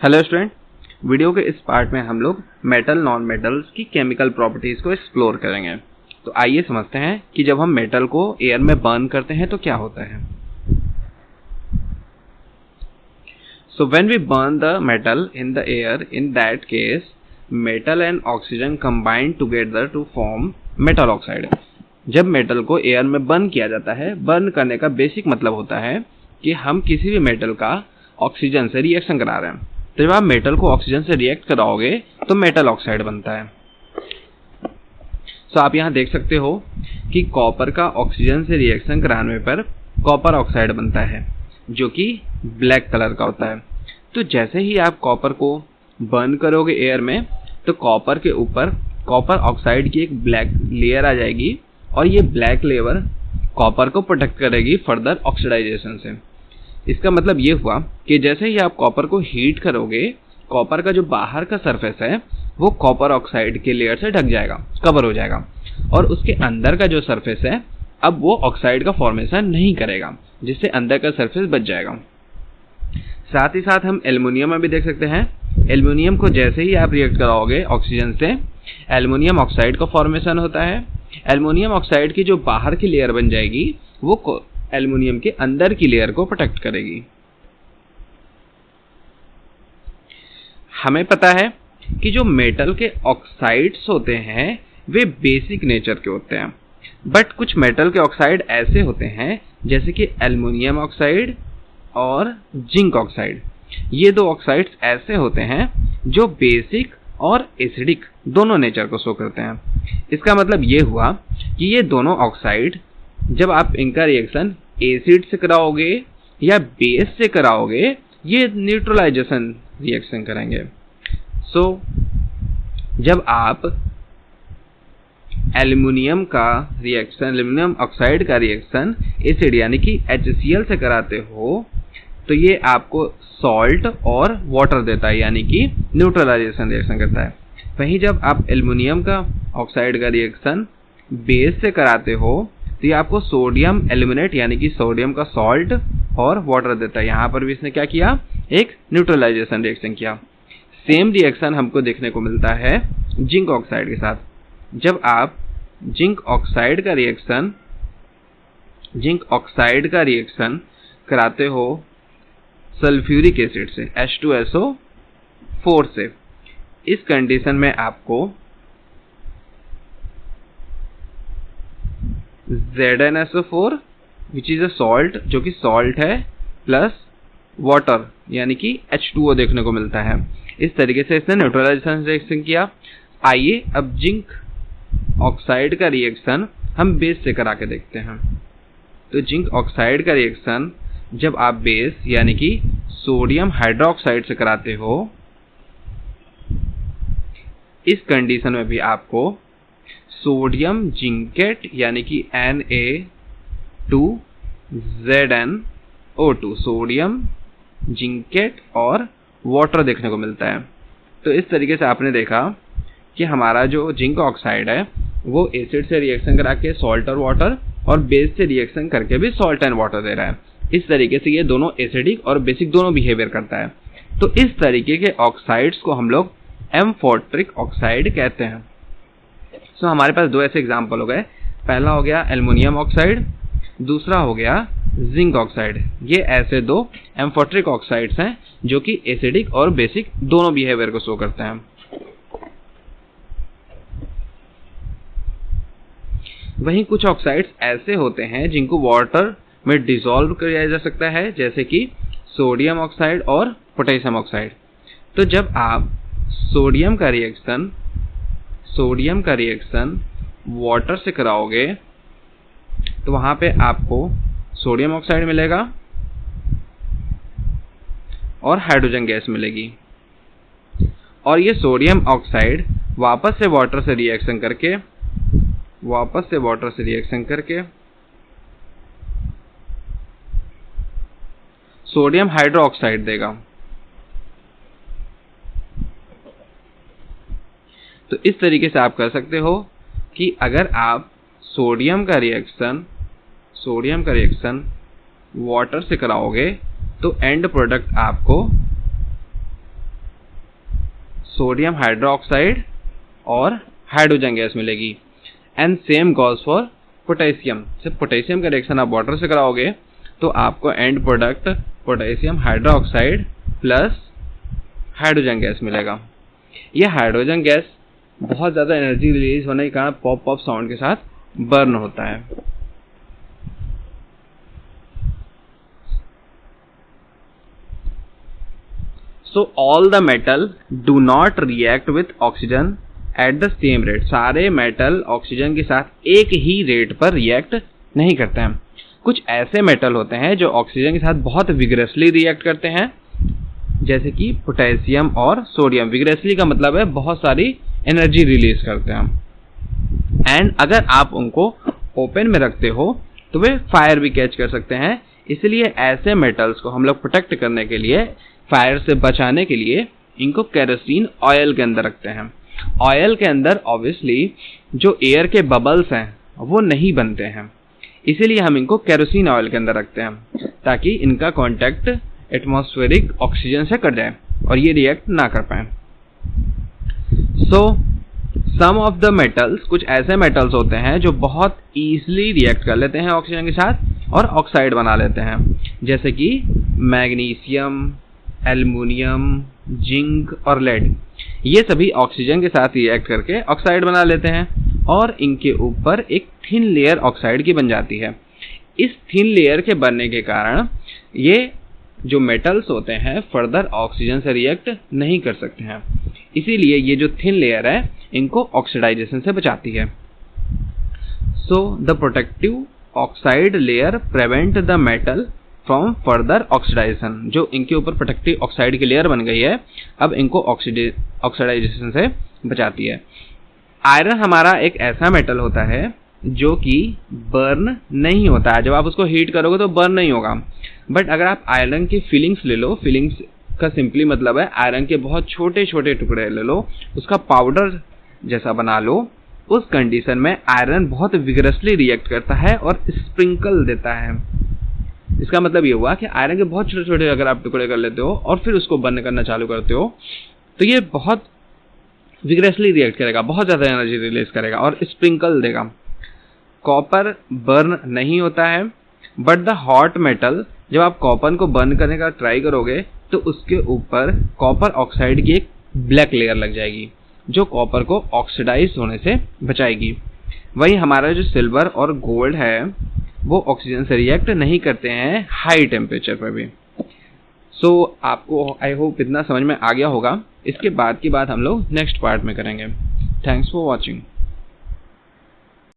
Hello student, video के इस part में हम लोग मेटल नॉन मेटल्स की केमिकल प्रॉपर्टीज को एक्सप्लोर करेंगे। तो आइए समझते हैं कि जब हम मेटल को एयर में बर्न करते हैं तो क्या होता है। So when we burn the metal in the air, in that case metal and oxygen combine together to form metal oxide. जब मेटल को एयर में बर्न किया जाता है, बर्न करने का बेसिक मतलब होता है कि हम किसी भी मेटल का ऑक्सीजन से रिएक्शन करा रहे हैं। तो जब आप मेटल को ऑक्सीजन से रिएक्ट कराओगे तो मेटल ऑक्साइड बनता है। सो आप यहाँ देख सकते हो कि कॉपर का ऑक्सीजन से रिएक्शन कराने पर कॉपर ऑक्साइड बनता है जो कि ब्लैक कलर का होता है। तो जैसे ही आप कॉपर को बर्न करोगे एयर में तो कॉपर के ऊपर कॉपर ऑक्साइड की एक ब्लैक लेयर आ जाएगी और ये ब्लैक लेयर कॉपर को प्रोटेक्ट करेगी फर्दर ऑक्सीडाइजेशन से। इसका मतलब ये हुआ कि जैसे ही आप कॉपर को हीट करोगे, कॉपर का जो बाहर का सरफेस है वो कॉपर ऑक्साइड के लेयर से ढक जाएगा, कवर हो जाएगा, और उसके अंदर का जो सरफेस है अब वो ऑक्साइड का फॉर्मेशन नहीं करेगा, जिससे अंदर का सरफेस बच जाएगा। साथ ही साथ हम एल्युमिनियम में भी देख सकते हैं। एल्युमिनियम को जैसे ही आप रिएक्ट कराओगे ऑक्सीजन से, एल्युमिनियम ऑक्साइड का फॉर्मेशन होता है। एल्युमिनियम ऑक्साइड की जो बाहर की लेयर बन जाएगी वो एल्युमिनियम के अंदर की लेयर को प्रोटेक्ट करेगी। हमें पता है कि जो मेटल के ऑक्साइड्स होते हैं वे बेसिक नेचर के होते हैं, बट कुछ मेटल के ऑक्साइड ऐसे होते हैं जैसे कि एल्युमिनियम ऑक्साइड और जिंक ऑक्साइड। ये दो ऑक्साइड्स ऐसे होते हैं जो बेसिक और एसिडिक दोनों नेचर को शो करते हैं। इसका मतलब ये हुआ कि ये दोनों ऑक्साइड जब आप इनका रिएक्शन एसिड से कराओगे या बेस से कराओगे, ये न्यूट्रलाइजेशन रिएक्शन करेंगे। सो जब आप एल्युमिनियम का रिएक्शन, एल्युमिनियम ऑक्साइड का रिएक्शन एसिड यानी कि HCl से कराते हो तो ये आपको सॉल्ट और वाटर देता है, यानी कि न्यूट्रलाइजेशन रिएक्शन करता है। वहीं जब आप एल्युमिनियम का ऑक्साइड का रिएक्शन बेस से कराते हो तो ये आपको सोडियम एल्यूमिनेट यानी कि सोडियम का सॉल्ट और वाटर देता है। यहाँ पर भी इसने क्या किया, एक न्यूट्रलाइजेशन रिएक्शन किया। सेम रिएक्शन हमको देखने को मिलता है जिंक ऑक्साइड के साथ। जब आप जिंक ऑक्साइड का रिएक्शन कराते हो सल्फ्यूरिक एसिड से, H2SO4 से, इस कंडीशन में आपको ZnSO4 which is a salt, जो कि सॉल्ट है, प्लस वाटर यानी कि H2O देखने को मिलता है। इस तरीके से इसने न्यूट्रलाइजेशन रिएक्शन किया। आइए अब जिंक ऑक्साइड का रिएक्शन हम बेस से करा के देखते हैं। तो जिंक ऑक्साइड का रिएक्शन जब आप बेस यानी कि सोडियम हाइड्रोक्साइड से कराते हो, इस कंडीशन में भी आपको सोडियम जिंकेट यानी कि Na2ZnO2 सोडियम जिंकेट और वाटर देखने को मिलता है। तो इस तरीके से आपने देखा कि हमारा जो जिंक ऑक्साइड है वो एसिड से रिएक्शन करा के सॉल्ट और वाटर, और बेस से रिएक्शन करके भी सॉल्ट एंड वाटर दे रहा है। इस तरीके से ये दोनों एसिडिक और बेसिक दोनों बिहेवियर करता है। तो इस तरीके के ऑक्साइड्स को हम लोग एम्फोर्ट्रिक ऑक्साइड कहते हैं। सो हमारे पास दो ऐसे एग्जाम्पल हो गए। पहला हो गया एल्युमिनियम ऑक्साइड, दूसरा हो गया जिंक ऑक्साइड। ये ऐसे दो एम्फोर्ट्रिक ऑक्साइड्स हैं जो कि एसिडिक और बेसिक दोनों बिहेवियर को शो करते हैं। वहीं कुछ ऑक्साइड्स ऐसे होते हैं जिनको वाटर में डिसॉल्व किया जा सकता है, जैसे कि सोडियम ऑक्साइड और पोटेशियम ऑक्साइड। तो जब आप सोडियम का रिएक्शन वाटर से कराओगे तो वहां पे आपको सोडियम ऑक्साइड मिलेगा और हाइड्रोजन गैस मिलेगी, और ये सोडियम ऑक्साइड वापस से वाटर से रिएक्शन करके सोडियम हाइड्रोक्साइड देगा। तो इस तरीके से आप कर सकते हो कि अगर आप सोडियम का रिएक्शन वाटर से कराओगे तो एंड प्रोडक्ट आपको सोडियम हाइड्रोक्साइड और हाइड्रोजन गैस मिलेगी। And same goes for potassium. जब पोटेशियम का रिएक्शन आप वाटर से कराओगे तो आपको and product potassium hydroxide plus hydrogen gas मिलेगा। यह हाइड्रोजन गैस बहुत ज़्यादा एनर्जी रिलीज होने के कारण पॉप पॉप साउंड के साथ बर्न होता है। So all the metal do not react with oxygen at the same rate. सारे मेटल ऑक्सीजन के साथ एक ही रेट पर रिएक्ट नहीं करते हैं। कुछ ऐसे मेटल होते हैं जो ऑक्सीजन के साथ बहुत विग्रेसली रिएक्ट करते हैं, जैसे कि पोटेशियम और सोडियम। विग्रेसली का मतलब है बहुत सारी एनर्जी रिलीज करते हैं। एंड अगर आप उनको ओपन में रखते हो तो वे फायर भी कैच कर सकते हैं। इसलिए ऐसे मेटल्स को हम लोग प्रोटेक्ट करने के लिए, फायर से बचाने के लिए इनको केरोसिन ऑयल के अंदर रखते हैं। ऑयल के अंदर ऑब्वियसली जो एयर के बबल्स हैं वो नहीं बनते हैं, इसीलिए हम इनको केरोसिन ऑयल के अंदर रखते हैं ताकि इनका कांटेक्ट एटमॉस्फेरिक ऑक्सीजन से कट जाए और ये रिएक्ट ना कर पाए। सो सम ऑफ द मेटल्स, कुछ ऐसे मेटल्स होते हैं जो बहुत ईजिली रिएक्ट कर लेते हैं ऑक्सीजन के साथ और ऑक्साइड बना लेते हैं, जैसे कि मैग्नीशियम, एल्युमिनियम, जिंक और लेड। ये सभी ऑक्सीजन के साथ रिएक्ट करके ऑक्साइड बना लेते हैं और इनके ऊपर एक थिन लेयर ऑक्साइड की बन जाती है। इस थिन लेयर के बनने के कारण ये जो मेटल्स होते हैं फर्दर ऑक्सीजन से रिएक्ट नहीं कर सकते हैं, इसीलिए ये जो थिन लेयर है इनको ऑक्सीडाइजेशन से बचाती है। So the protective oxide layer prevent the metal from further oxidisation. जो इनके ऊपर प्रोटेक्टिव ऑक्साइड की लेयर बन गई है अब इनको ऑक्सीडाइजेशन से बचाती है। आयरन हमारा एक ऐसा मेटल होता है जो कि बर्न नहीं होता है। जब आप उसको हीट करोगे तो बर्न नहीं होगा, बट अगर आप आयरन की फिलिंग्स ले लो, फिलिंग्स का सिंपली मतलब है आयरन के बहुत छोटे छोटे टुकड़े ले लो, उसका पाउडर जैसा बना लो, उस कंडीशन में आयरन बहुत विगरसली रिएक्ट करता है और स्प्रिंकल देता है। इसका मतलब ये हुआ कि आयरन के बहुत छोटे छोटे अगर आप टुकड़े कर लेते हो और फिर उसको बर्न करना चालू करते हो तो ये बहुत विगरसली रिएक्ट करेगा, बहुत ज़्यादा एनर्जी रिलीज करेगा और स्प्रिंकल देगा। कॉपर बर्न नहीं होता है, बट द हॉट मेटल, जब आप कॉपर को बर्न करने का ट्राई करोगे तो उसके ऊपर कॉपर ऑक्साइड की एक ब्लैक लेयर लग जाएगी जो कॉपर को ऑक्सीडाइज होने से बचाएगी। वहीं हमारा जो सिल्वर और गोल्ड है वो ऑक्सीजन से रिएक्ट नहीं करते हैं हाई टेम्परेचर पर भी। सो आपको आई होप इतना समझ में आ गया होगा। इसके बाद की बात हम लोग नेक्स्ट पार्ट में करेंगे। Thanks for watching.